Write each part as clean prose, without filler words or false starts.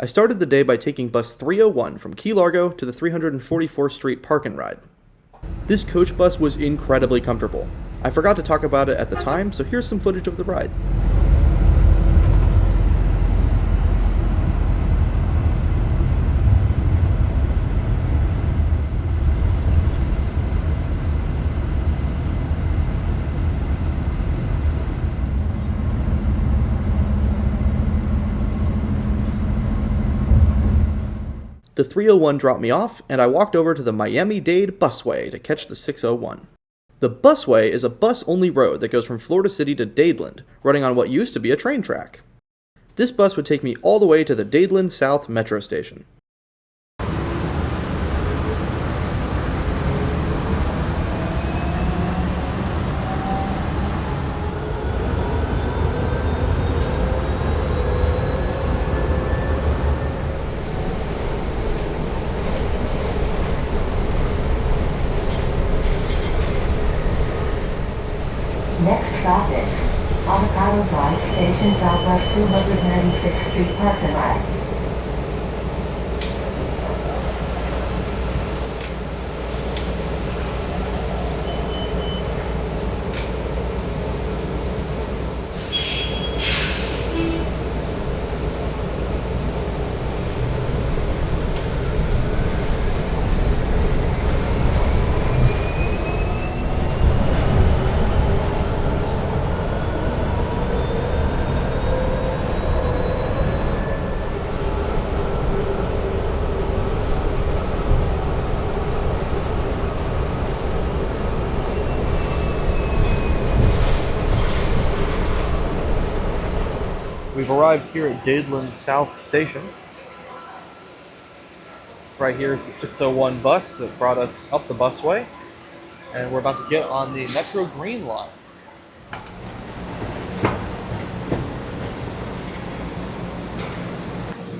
started the day by taking bus 301 from Key Largo to the 344th Street Park and Ride. This coach bus was incredibly comfortable. I forgot to talk about it at the time, so here's some footage of the ride. The 301 dropped me off, and I walked over to the Miami-Dade busway to catch the 601. The busway is a bus-only road that goes from Florida City to Dadeland, running on what used to be a train track. This bus would take me all the way to the Dadeland South Metro Station. Next stop is Palmetto Drive Station Southwest 296th Street Park and Ride. We've arrived here at Dadeland South Station. Right here is the 601 bus that brought us up the busway, and we're about to get on the Metro Green Line.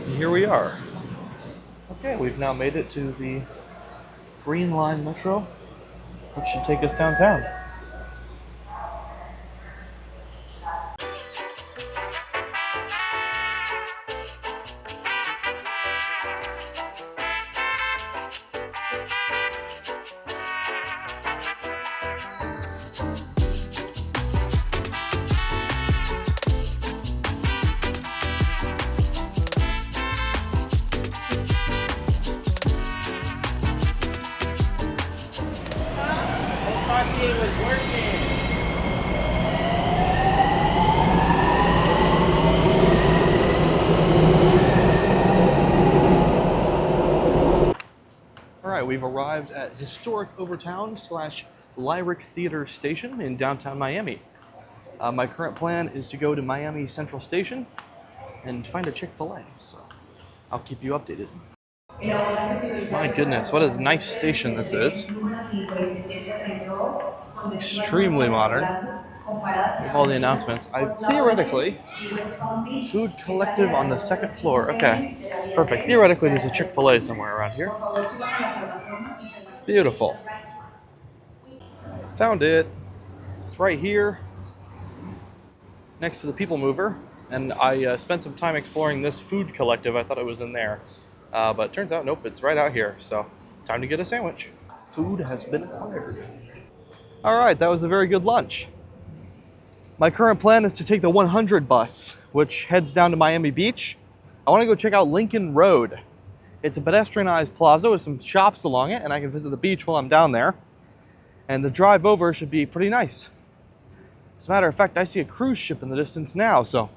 And here we are. Okay, we've now made it to the Green Line Metro, which should take us downtown. It was working. Alright, we've arrived at historic Overtown / Lyric Theater Station in downtown Miami. My current plan is to go to Miami Central Station and find a Chick-fil-A, so I'll keep you updated. My goodness, what a nice station this is. Extremely modern. With all the announcements. Theoretically, food collective on the second floor. Okay, perfect. Theoretically, there's a Chick-fil-A somewhere around here. Beautiful. Found it. It's right here, next to the People Mover. And I spent some time exploring this food collective. I thought it was in there. But it turns out, nope, it's right out here. So, time to get a sandwich. Food has been acquired. Alright, that was a very good lunch. My current plan is to take the 100 bus, which heads down to Miami Beach. I want to go check out Lincoln Road. It's a pedestrianized plaza with some shops along it, and I can visit the beach while I'm down there. And the drive over should be pretty nice. As a matter of fact, I see a cruise ship in the distance now, so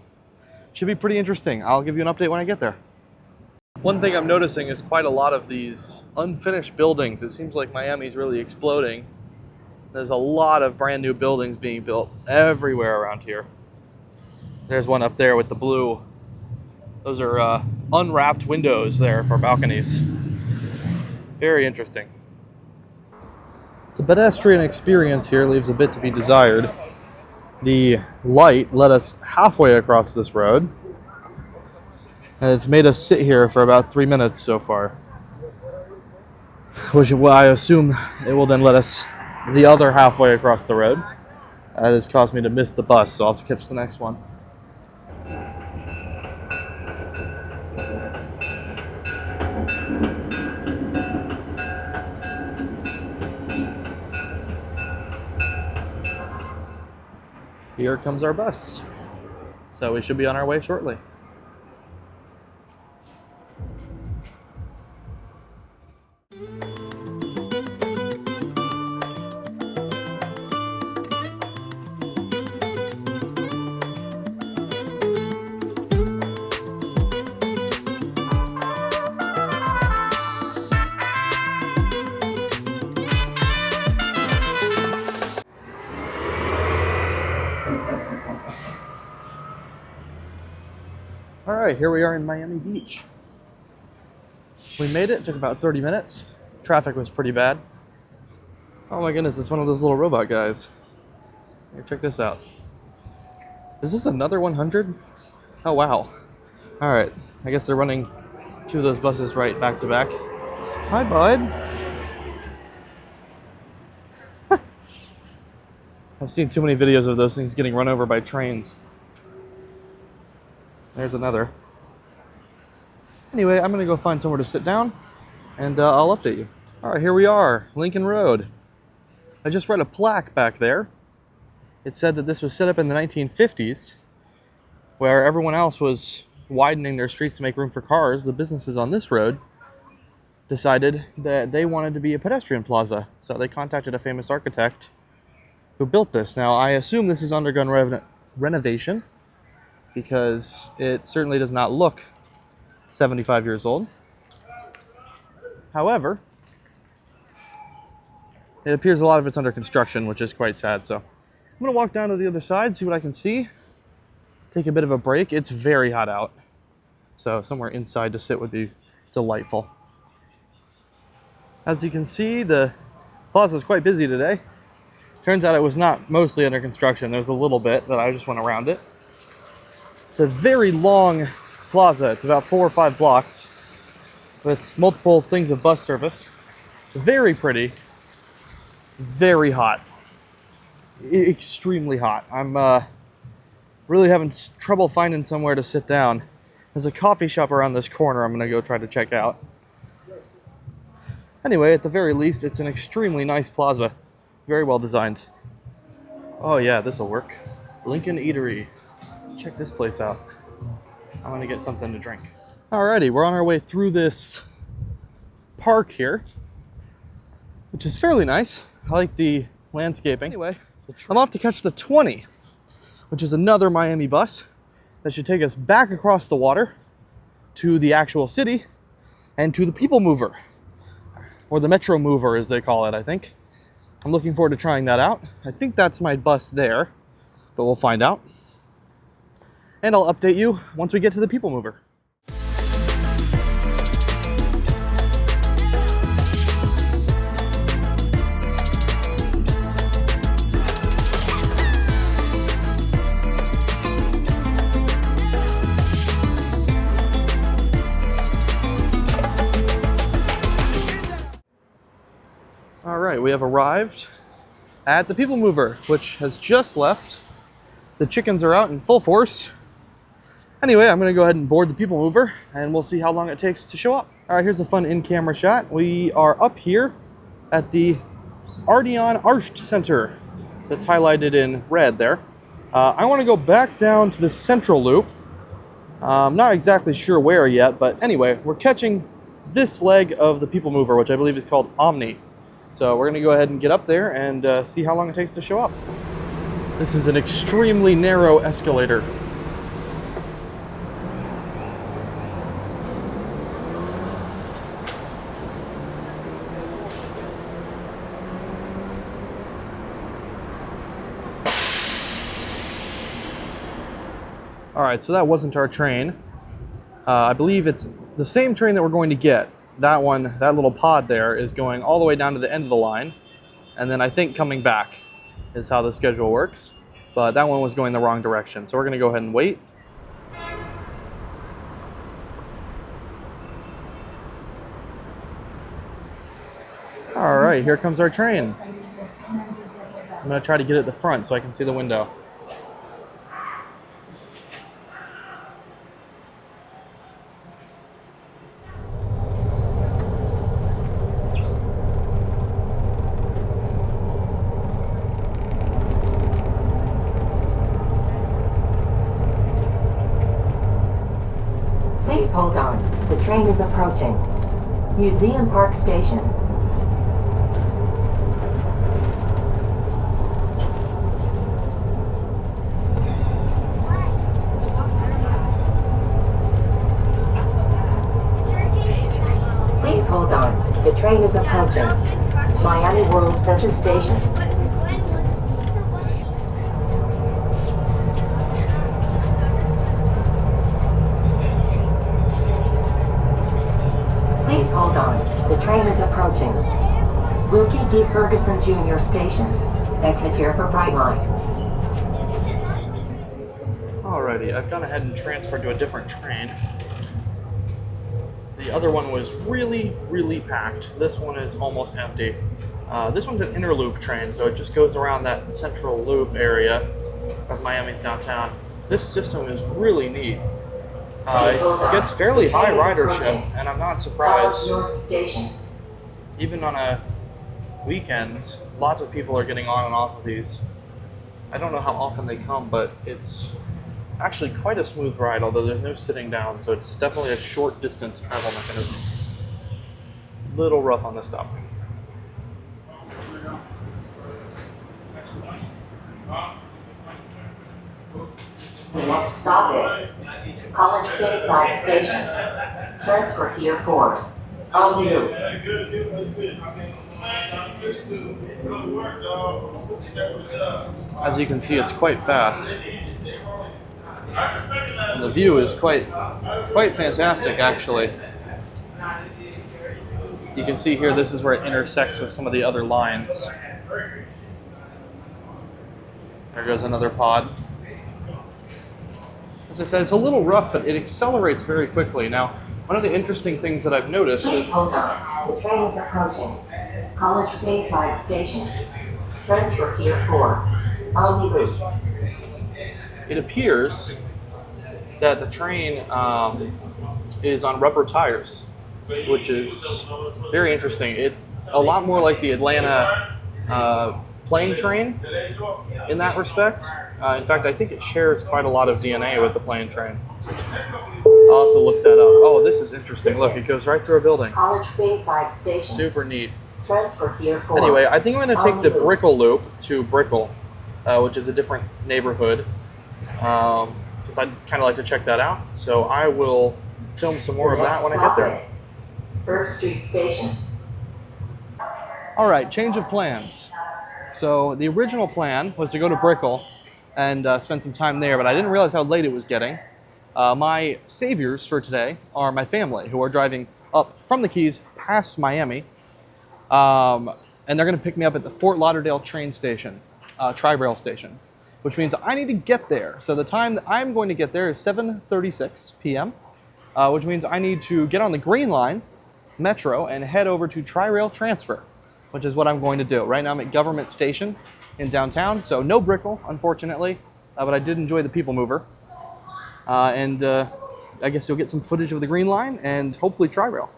should be pretty interesting. I'll give you an update when I get there. One thing I'm noticing is quite a lot of these unfinished buildings. It seems like Miami's really exploding. There's a lot of brand new buildings being built everywhere around here. There's one up there with the blue. Those are unwrapped windows there for balconies. Very interesting. The pedestrian experience here leaves a bit to be desired. The light led us halfway across this road, and it's made us sit here for about 3 minutes so far, which I assume it will then let us the other halfway across the road. That has caused me to miss the bus, so I'll have to catch the next one. here comes our bus. So we should be on our way shortly. All right, here we are in Miami Beach. We made it. It took about 30 minutes. Traffic was pretty bad. Oh my goodness, it's one of those little robot guys. Here, check this out. Is this another 100? Oh wow. All right, I guess they're running two of those buses right back to back. Hi, bud. I've seen too many videos of those things getting run over by trains. There's another. Anyway, I'm gonna go find somewhere to sit down and I'll update you. All right, here we are, Lincoln Road. I just read a plaque back there. It said that this was set up in the 1950s, where everyone else was widening their streets to make room for cars. The businesses on this road decided that they wanted to be a pedestrian plaza. So they contacted a famous architect who built this. Now, I assume this has undergone renovation, because it certainly does not look 75 years old. However, it appears a lot of it's under construction, which is quite sad. So I'm gonna walk down to the other side, see what I can see, take a bit of a break. It's very hot out, so somewhere inside to sit would be delightful. As you can see, the plaza is quite busy today. Turns out it was not mostly under construction. There's a little bit that I just went around it. It's a very long plaza. It's about 4 or 5 blocks with multiple things of bus service. Very pretty, very hot, extremely hot. I'm really having trouble finding somewhere to sit down. There's a coffee shop around this corner I'm gonna go try to check out. Anyway, at the very least, it's an extremely nice plaza. Very well designed. Oh yeah, this'll work. Lincoln Eatery. Check this place out. I'm gonna get something to drink. Alrighty, we're on our way through this park here, which is fairly nice. I like the landscaping. Anyway, I'm off to catch the 20, which is another Miami bus that should take us back across the water to the actual city and to the People Mover, or the MetroMover as they call it, I think. I'm looking forward to trying that out. I think that's my bus there, but we'll find out. And I'll update you once we get to the People Mover. All right, we have arrived at the People Mover, which has just left. The chickens are out in full force. Anyway, I'm gonna go ahead and board the People Mover and we'll see how long it takes to show up. All right, here's a fun in-camera shot. We are up here at the Ardeon Arched Center that's highlighted in red there. I wanna go back down to the Central Loop. I'm not exactly sure where yet, but anyway, we're catching this leg of the People Mover, which I believe is called Omni. So we're gonna go ahead and get up there and see how long it takes to show up. This is an extremely narrow escalator. All right, so that wasn't our train. I believe it's the same train that we're going to get. That one, that little pod there, is going all the way down to the end of the line. And then I think coming back is how the schedule works. But that one was going the wrong direction. So we're gonna go ahead and wait. All right, here comes our train. I'm gonna try to get at the front so I can see the window. is approaching. Museum Park Station. Please hold on. The train is approaching. Miami World Center Station. Please hold on. The train is approaching. Wilkie D. Ferguson Jr. Station. Exit here for Brightline. Alrighty, I've gone ahead and transferred to a different train. The other one was really, really packed. This one is almost empty. This one's an inner loop train, so it just goes around that central loop area of Miami's downtown. This system is really neat. It gets fairly high ridership, and I'm not surprised. Even on a weekend, lots of people are getting on and off of these. I don't know how often they come, but it's actually quite a smooth ride, although there's no sitting down, so it's definitely a short distance travel mechanism. Little rough on this stop. The next stop is College Bayside Station. Transfer here for Palmetto. As you can see, it's quite fast. And the view is quite fantastic, actually. You can see here, this is where it intersects with some of the other lines. There goes another pod. As I said, it's a little rough, but it accelerates very quickly. Now, one of the interesting things that I've noticed is... Hold on. The train is approaching. College Bayside Station. Transfer here for Omnibus. It appears that the train is on rubber tires, which is very interesting. A lot more like the Atlanta plane train in that respect. In fact, I think it shares quite a lot of DNA with the plane train. I'll have to look that up. Oh, this is interesting. Look, it goes right through a building. College Bayside Station. Super neat. Transfer here for Anyway, I think I'm going to take the Brickell loop to Brickell, which is a different neighborhood, because I'd kind of like to check that out. So I will film some more of that when I get there. First Street Station. All right, change of plans. So the original plan was to go to Brickell and spend some time there, but I didn't realize how late it was getting. My saviors for today are my family, who are driving up from the Keys past Miami, and they're going to pick me up at the Fort Lauderdale train station, Tri-Rail station, which means I need to get there. So the time that I'm going to get there is 7:36 p.m., which means I need to get on the Green Line Metro and head over to Tri-Rail Transfer, which is what I'm going to do. Right now I'm at Government Station in downtown, so no Brickell, unfortunately, but I did enjoy the People Mover. And I guess you'll get some footage of the Green Line and hopefully Tri-Rail.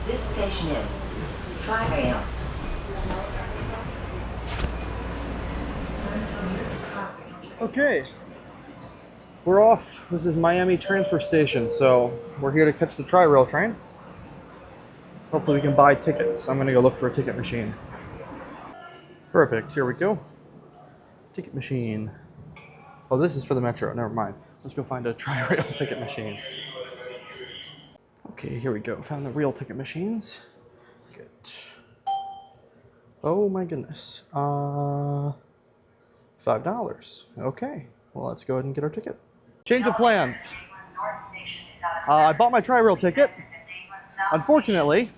This station is Tri-Rail. Okay, we're off. This is Miami Transfer Station, so we're here to catch the Tri-Rail train. Hopefully we can buy tickets. I'm gonna go look for a ticket machine. Perfect, here we go. Ticket machine. Oh, this is for the Metro, never mind. Let's go find a Tri-Rail ticket machine. Okay, here we go. Found the real ticket machines. ticket. Oh my goodness. $5. Okay, well let's go ahead and get our ticket. Change of plans. I bought my Tri-Rail ticket. Unfortunately,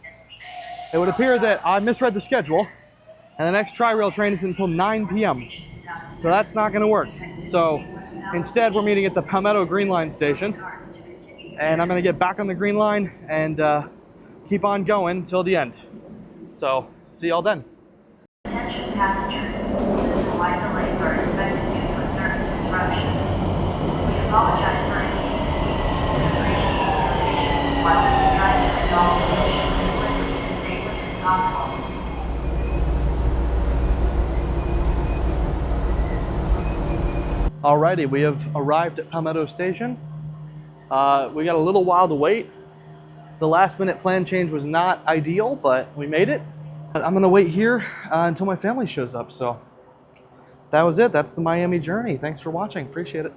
it would appear that I misread the schedule and the next Tri-Rail train isn't until 9 p.m. So that's not gonna work. So instead we're meeting at the Palmetto Green Line station, and I'm gonna get back on the Green Line and keep on going till the end. So see y'all then. Attention passengers, system-wide delays are expected due to a service disruption. We apologize for any inconvenience and appreciate your patience while we strive to resolve the issue as quickly and safely as possible. Alrighty, we have arrived at Palmetto Station. We got a little while to wait. The last minute plan change was not ideal, but we made it. But I'm gonna wait here until my family shows up. So that was it. That's the Miami journey. Thanks for watching. Appreciate it.